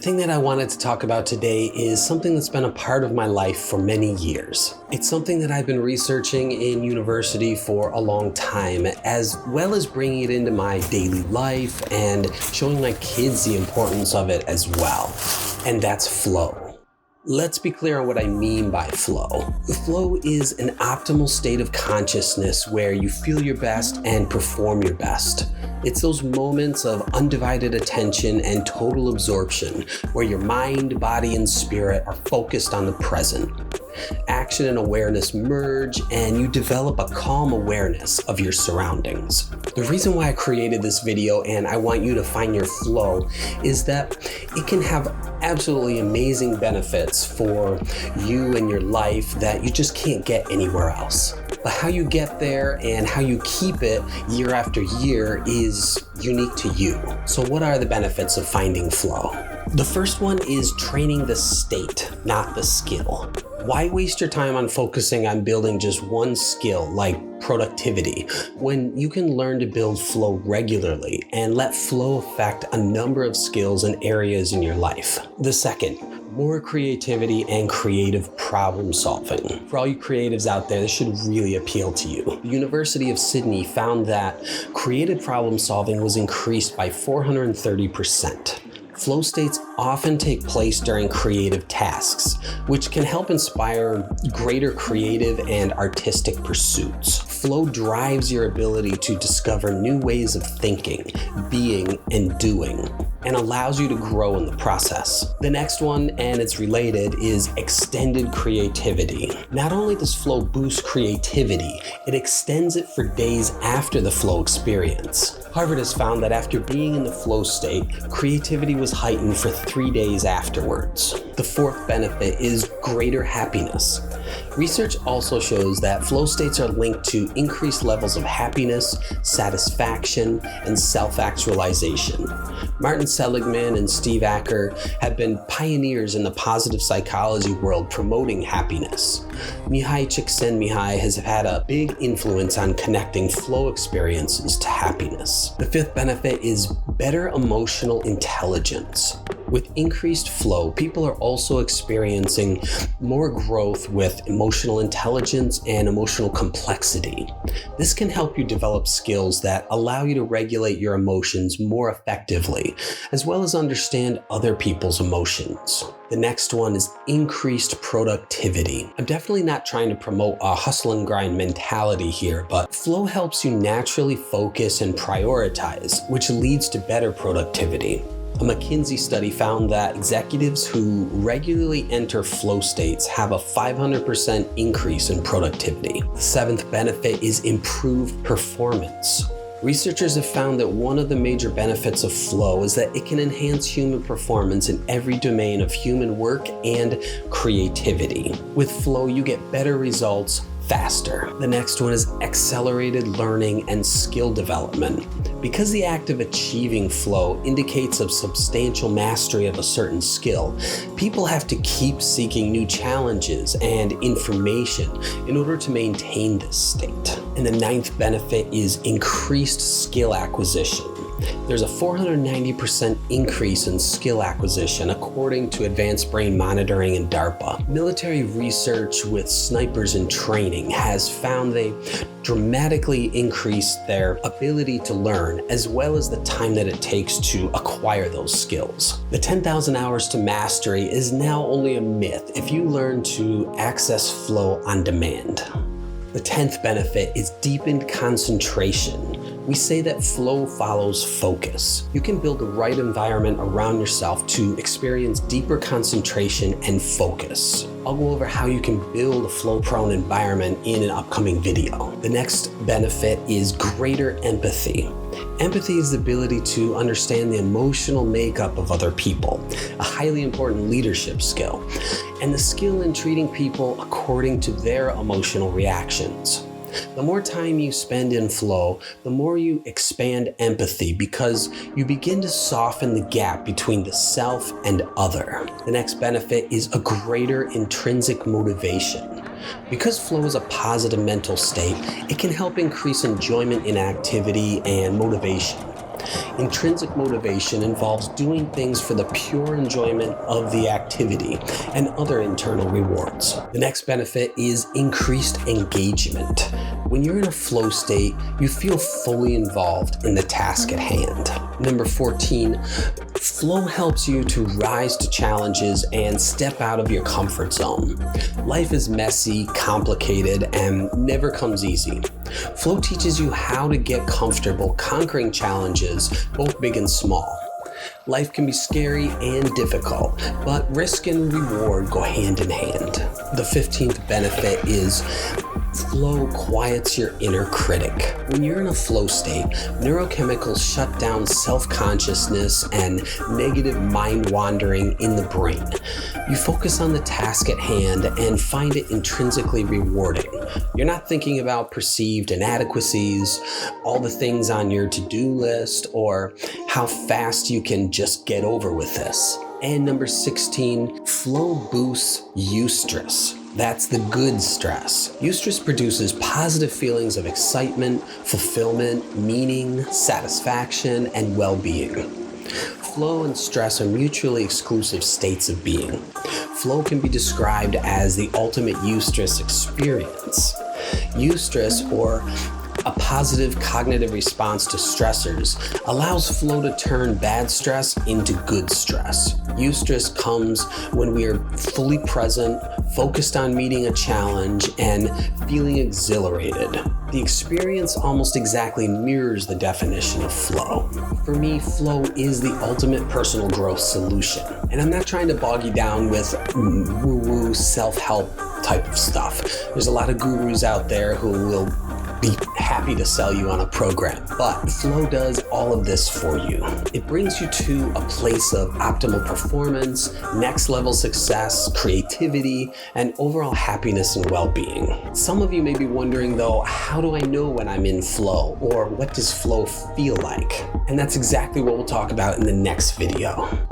thing that I wanted to talk about today is something that's been a part of my life for many years. It's something that I've been researching in university for a long time, as well as bringing it into my daily life and showing my kids the importance of it as well. And that's flow. Let's be clear on what I mean by flow. Flow is an optimal state of consciousness where you feel your best and perform your best. It's those moments of undivided attention and total absorption where your mind, body, and spirit are focused on the present. Action and awareness merge and you develop a calm awareness of your surroundings. The reason why I created this video and I want you to find your flow is that it can have absolutely amazing benefits for you and your life that you just can't get anywhere else. But how you get there and how you keep it year after year is unique to you. So what are the benefits of finding flow? The first one is training the state, not the skill. Why waste your time on focusing on building just one skill like productivity when you can learn to build flow regularly and let flow affect a number of skills and areas in your life? The second, more creativity and creative problem solving. For all you creatives out there, this should really appeal to you. The University of Sydney found that creative problem solving was increased by 430%. Flow states often take place during creative tasks, which can help inspire greater creative and artistic pursuits. Flow drives your ability to discover new ways of thinking, being, and doing, and allows you to grow in the process. The next one, and it's related, is extended creativity. Not only does flow boost creativity, it extends it for days after the flow experience. Harvard has found that after being in the flow state, creativity was heightened for 3 days afterwards. The fourth benefit is greater happiness. Research also shows that flow states are linked to increased levels of happiness, satisfaction, and self-actualization. Martin Seligman and Steve Acker have been pioneers in the positive psychology world promoting happiness. Mihai Csikszentmihalyi has had a big influence on connecting flow experiences to happiness. The fifth benefit is better emotional intelligence. With increased flow, people are also experiencing more growth with emotional intelligence and emotional complexity. This can help you develop skills that allow you to regulate your emotions more effectively, as well as understand other people's emotions. The next one is increased productivity. I'm definitely not trying to promote a hustle and grind mentality here, but flow helps you naturally focus and prioritize, which leads to better productivity. A McKinsey study found that executives who regularly enter flow states have a 500% increase in productivity. The seventh benefit is improved performance. Researchers have found that one of the major benefits of flow is that it can enhance human performance in every domain of human work and creativity. With flow, you get better results faster. The next one is accelerated learning and skill development. Because the act of achieving flow indicates a substantial mastery of a certain skill, people have to keep seeking new challenges and information in order to maintain this state. And the ninth benefit is increased skill acquisition. There's a 490% increase in skill acquisition according to Advanced Brain Monitoring and DARPA. Military research with snipers in training has found they dramatically increase their ability to learn, as well as the time that it takes to acquire those skills. The 10,000 hours to mastery is now only a myth if you learn to access flow on demand. The 10th benefit is deepened concentration. We say that flow follows focus. You can build the right environment around yourself to experience deeper concentration and focus. I'll go over how you can build a flow-prone environment in an upcoming video. The next benefit is greater empathy. Empathy is the ability to understand the emotional makeup of other people, a highly important leadership skill, and the skill in treating people according to their emotional reactions. The more time you spend in flow, the more you expand empathy because you begin to soften the gap between the self and other. The next benefit is a greater intrinsic motivation. Because flow is a positive mental state, it can help increase enjoyment in activity and motivation. Intrinsic motivation involves doing things for the pure enjoyment of the activity and other internal rewards. The next benefit is increased engagement. When you're in a flow state, you feel fully involved in the task at hand. Number 14, flow helps you to rise to challenges and step out of your comfort zone. Life is messy, complicated, and never comes easy. Flow teaches you how to get comfortable conquering challenges, both big and small. Life can be scary and difficult, but risk and reward go hand in hand. The 15th benefit is flow quiets your inner critic. When you're in a flow state, neurochemicals shut down self-consciousness and negative mind wandering in the brain. You focus on the task at hand and find it intrinsically rewarding. You're not thinking about perceived inadequacies, all the things on your to-do list, or how fast you can just get over with this. And number 16, flow boosts eustress. That's the good stress. Eustress produces positive feelings of excitement, fulfillment, meaning, satisfaction, and well-being. Flow and stress are mutually exclusive states of being. Flow can be described as the ultimate eustress experience. Eustress, or a positive cognitive response to stressors, allows flow to turn bad stress into good stress. Eustress comes when we are fully present, focused on meeting a challenge, and feeling exhilarated. The experience almost exactly mirrors the definition of flow. For me, flow is the ultimate personal growth solution. And I'm not trying to bog you down with woo-woo self-help type of stuff. There's a lot of gurus out there who will be happy to sell you on a program, but flow does all of this for you. It brings you to a place of optimal performance, next level success, creativity, and overall happiness and well-being. Some of you may be wondering though, how do I know when I'm in flow, or what does flow feel like? And that's exactly what we'll talk about in the next video.